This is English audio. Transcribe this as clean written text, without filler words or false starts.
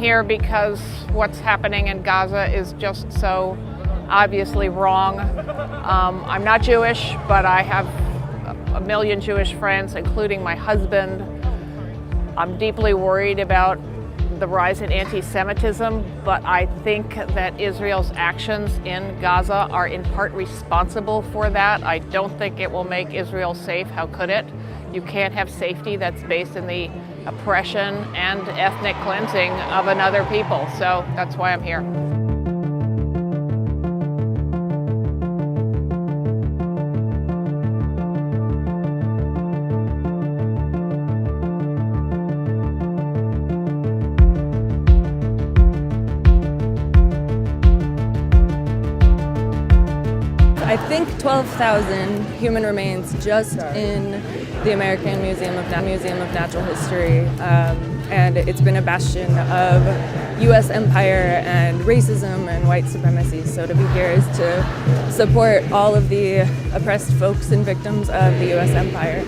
here because what's happening in Gaza is just so obviously wrong. I'm not Jewish, but I have a million Jewish friends, including my husband. I'm deeply worried about the rise in anti-Semitism, but I think that Israel's actions in Gaza are in part responsible for that. I don't think it will make Israel safe. How could it? You can't have safety that's based in the oppression and ethnic cleansing of another people. So that's why I'm here. I think 12,000 human remains just in the American Museum of Natural History, and it's been a bastion of U.S. empire and racism and white supremacy. So to be here is to support all of the oppressed folks and victims of the U.S. empire.